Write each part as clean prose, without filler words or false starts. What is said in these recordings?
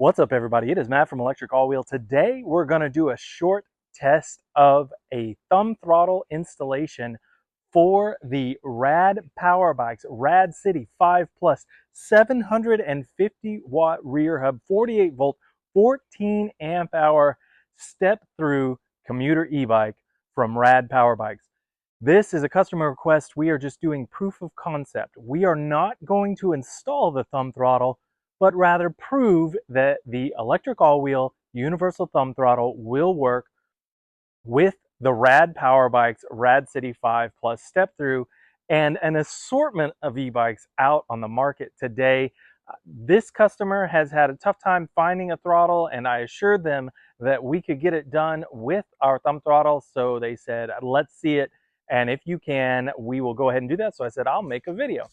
What's up, everybody? It is Matt from Electric All Wheel. Today, we're going to do a short test of a thumb throttle installation for the Rad Power Bikes RadCity 5 Plus 750 watt rear hub, 48 volt, 14 amp hour step through commuter e-bike from Rad Power Bikes. This is a customer request. We are just doing proof of concept. We are not going to install the thumb throttle, but rather prove that the electric all-wheel universal thumb throttle will work with the Rad Power Bikes RadCity 5 Plus step through and an assortment of e-bikes out on the market today. This customer has had a tough time finding a throttle, and I assured them that we could get it done with our thumb throttle. So they said, let's see it. And if you can, we will go ahead and do that. So I said, I'll make a video.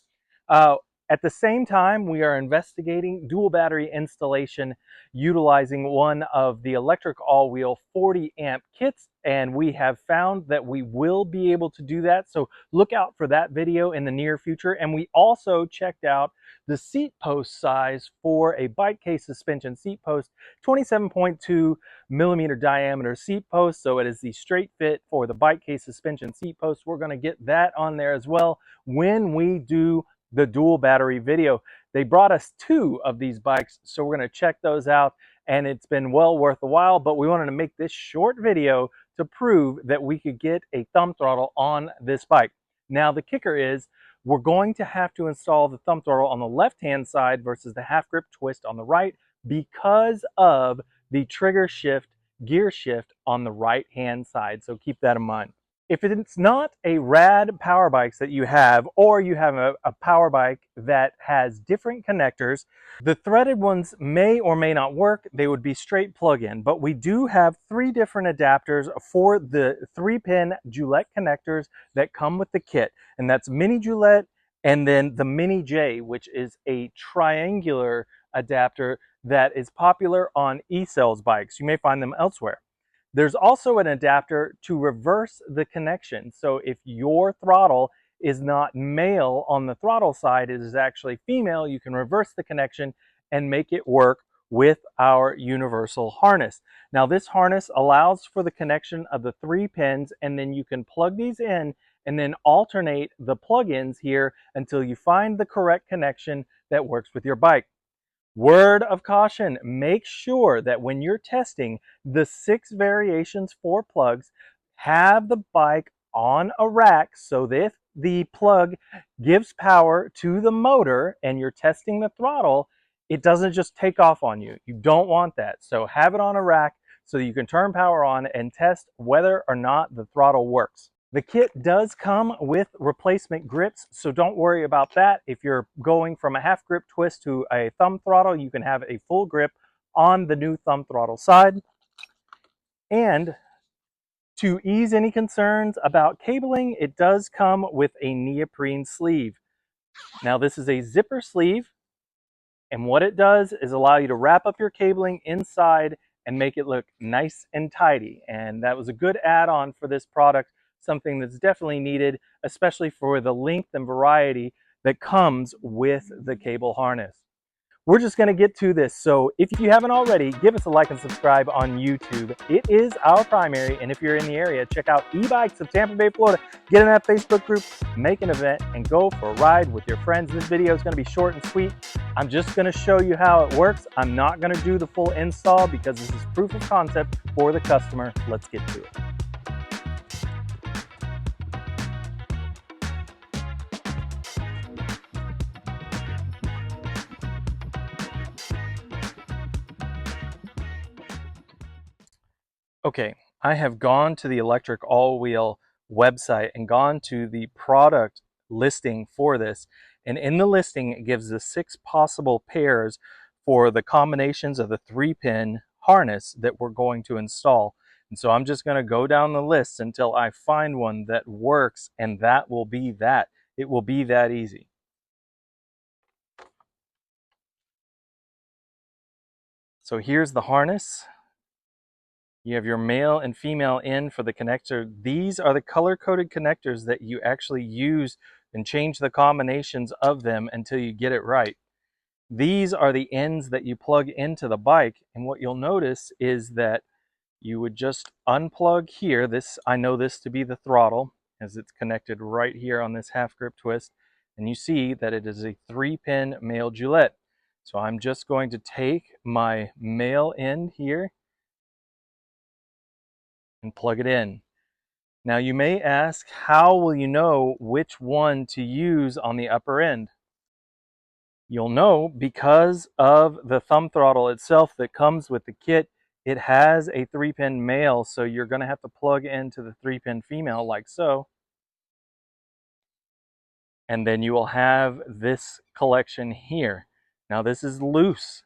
At the same time, we are investigating dual battery installation utilizing one of the electric all-wheel 40 amp kits, and we have found that we will be able to do that. So look out for that video in the near future. And we also checked out the seat post size for a bike case suspension seat post, 27.2 millimeter diameter seat post. So it is the straight fit for the bike case suspension seat post. We're going to get that on there as well when we do the dual battery video. They brought us 2 of these bikes, so we're going to check those out, and it's been well worth a while, but we wanted to make this short video to prove that we could get a thumb throttle on this bike. Now the kicker is we're going to have to install the thumb throttle on the left hand side versus the half grip twist on the right because of the trigger shift, gear shift on the right hand side, so keep that in mind. If it's not a Rad power bikes that you have, or you have a power bike that has different connectors, the threaded ones may or may not work. They would be straight plug-in, but we do have 3 different adapters for the 3-pin Joulette connectors that come with the kit, and that's Mini Joulette and then the Mini J, which is a triangular adapter that is popular on e-cells bikes. You may find them elsewhere. There's also an adapter to reverse the connection. So if your throttle is not male on the throttle side, it is actually female, you can reverse the connection and make it work with our universal harness. Now this harness allows for the connection of the 3 pins, and then you can plug these in and then alternate the plug-ins here until you find the correct connection that works with your bike. Word of caution, make sure that when you're testing the 6 variations for plugs, have the bike on a rack so that if the plug gives power to the motor and you're testing the throttle, it doesn't just take off on you. You don't want that. So have it on a rack so that you can turn power on and test whether or not the throttle works. The kit does come with replacement grips, so don't worry about that. If you're going from a half grip twist to a thumb throttle, you can have a full grip on the new thumb throttle side. And to ease any concerns about cabling, it does come with a neoprene sleeve. Now this is a zipper sleeve, and what it does is allow you to wrap up your cabling inside and make it look nice and tidy. And that was a good add-on for this product, something that's definitely needed, especially for the length and variety that comes with the cable harness. We're just going to get to this. So if you haven't already, give us a like and subscribe on YouTube. It is our primary, and if you're in the area, check out e-bikes of Tampa Bay, Florida. Get in that Facebook group, make an event, and go for a ride with your friends. This video is going to be short and sweet. I'm just going to show you how it works. I'm not going to do the full install because this is proof of concept for the customer. Let's get to it. Okay, I have gone to the Electric All-Wheel website and gone to the product listing for this. And in the listing, it gives the 6 possible pairs for the combinations of the 3-pin harness that we're going to install. And so I'm just going to go down the list until I find one that works, and that will be that. It will be that easy. So here's the harness. You have your male and female in for the connector. These are the color-coded connectors that you actually use and change the combinations of them until you get it right. These are the ends that you plug into the bike, and what you'll notice is that you would just unplug here. This, I know this to be the throttle, as it's connected right here on this half grip twist, and you see that it is a 3-pin male Gillette. So I'm just going to take my male end here and plug it in. Now you may ask, how will you know which one to use on the upper end? You'll know because of the thumb throttle itself that comes with the kit. It has a 3-pin male, so you're going to have to plug into the 3-pin female like so. And then you will have this collection here. Now this is loose.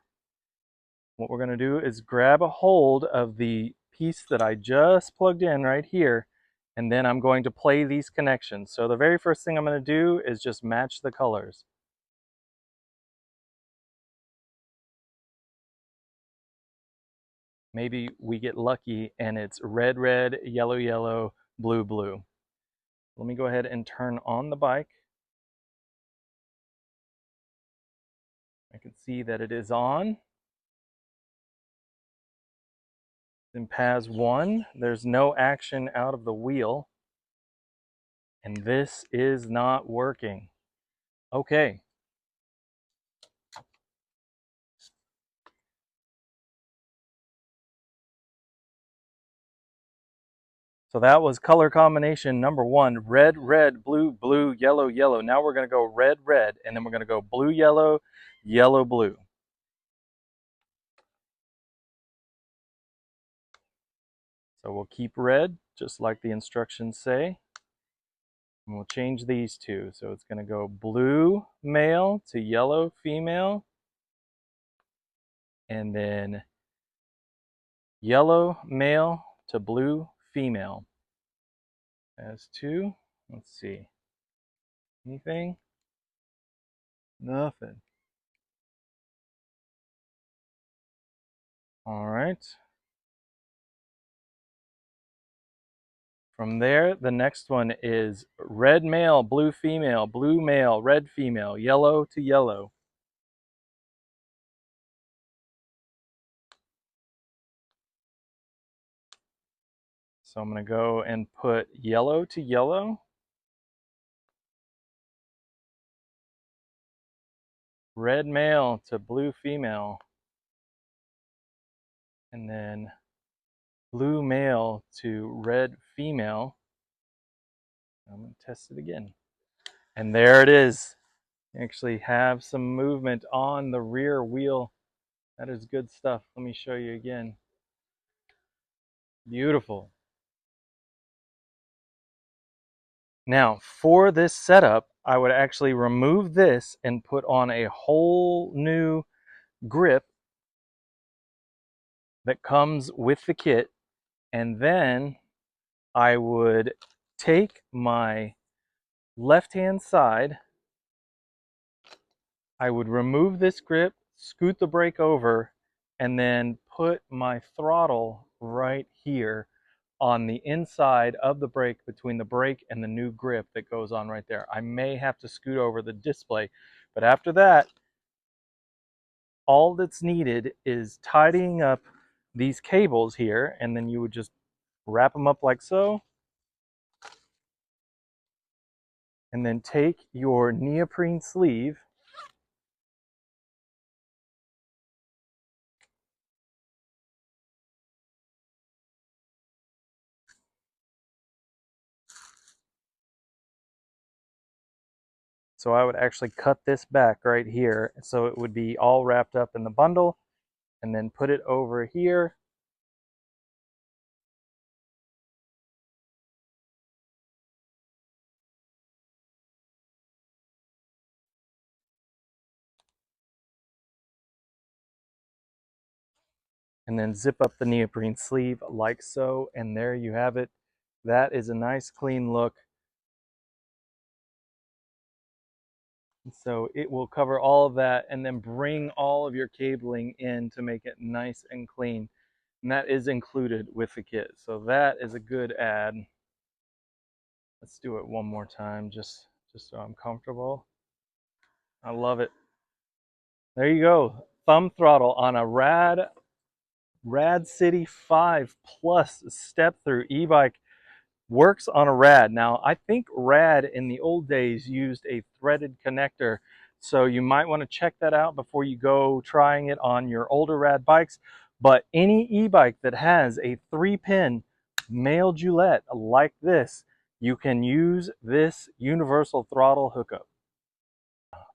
What we're going to do is grab a hold of the piece that I just plugged in right here, and then I'm going to play these connections. So the very first thing I'm going to do is just match the colors. Maybe we get lucky and it's red, red, yellow, yellow, blue, blue. Let me go ahead and turn on the bike. I can see that it is on. In PAS 1, there's no action out of the wheel. And this is not working. Okay. So that was color combination number 1, red, red, blue, blue, yellow, yellow. Now we're going to go red, red, and then we're going to go blue, yellow, yellow, blue. So we'll keep red, just like the instructions say. And we'll change these two. So it's going to go blue, male, to yellow, female. And then yellow, male, to blue, female. As 2. Let's see. Anything? Nothing. All right. From there, the next one is red male, blue male, red female, yellow to yellow. So I'm going to go and put yellow to yellow, red male to blue female, and then blue male to red female. I'm going to test it again. And there it is. You actually have some movement on the rear wheel. That is good stuff. Let me show you again. Beautiful. Now, for this setup, I would actually remove this and put on a whole new grip that comes with the kit, and then I would take my left-hand side, I would remove this grip, scoot the brake over, and then put my throttle right here on the inside of the brake, between the brake and the new grip that goes on right there. I may have to scoot over the display, but after that, all that's needed is tidying up these cables here, and then you would just wrap them up like so, and then take your neoprene sleeve so I would actually cut this back right here so it would be all wrapped up in the bundle, and then put it over here. And then zip up the neoprene sleeve like so, and there you have it. That is a nice clean look. So it will cover all of that and then bring all of your cabling in to make it nice and clean. And that is included with the kit. So that is a good add. Let's do it one more time just so I'm comfortable. I love it. There you go. Thumb throttle on a RadCity 5 Plus step through e-bike. Works on a Rad. Now, I think Rad in the old days used a threaded connector, so you might want to check that out before you go trying it on your older Rad bikes. But any e-bike that has a 3-pin male Gillette like this, you can use this universal throttle hookup.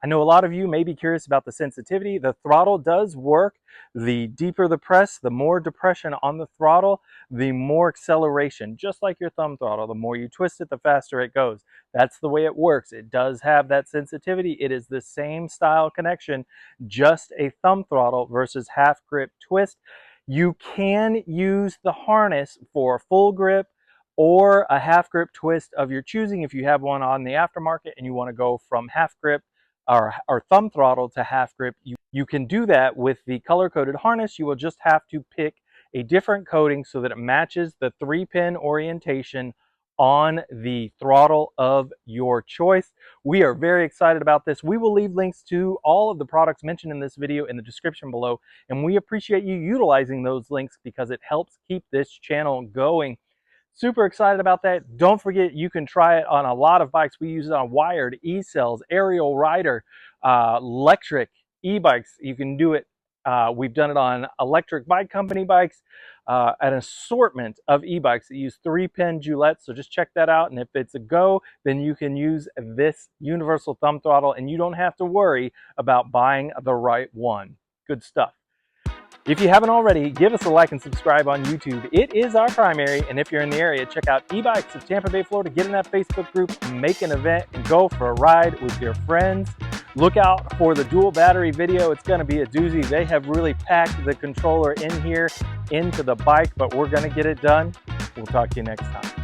I know a lot of you may be curious about the sensitivity. The throttle does work. The deeper the press, the more depression on the throttle, the more acceleration. Just like your thumb throttle, the more you twist it, the faster it goes. That's the way it works. It does have that sensitivity. It is the same style connection, just a thumb throttle versus half grip twist. You can use the harness for full grip or a half grip twist of your choosing if you have one on the aftermarket and you want to go from half grip or thumb throttle to half grip. You can do that with the color-coded harness. You will just have to pick a different coating so that it matches the 3-pin orientation on the throttle of your choice. We are very excited about this. We will leave links to all of the products mentioned in this video in the description below, and we appreciate you utilizing those links because it helps keep this channel going. Super excited about that. Don't forget, you can try it on a lot of bikes. We use it on wired, e-cells, aerial rider, electric e-bikes. You can do it. We've done it on electric bike company bikes, an assortment of e-bikes that use 3-pin Gillette. So just check that out. And if it's a go, then you can use this universal thumb throttle and you don't have to worry about buying the right one. Good stuff. If you haven't already, give us a like and subscribe on YouTube. It is our primary, and if you're in the area, check out e-bikes of Tampa Bay, Florida. Get in that Facebook group, make an event, and go for a ride with your friends. Look out for the dual battery video. It's going to be a doozy. They have really packed the controller in here into the bike, but we're going to get it done. We'll talk to you next time.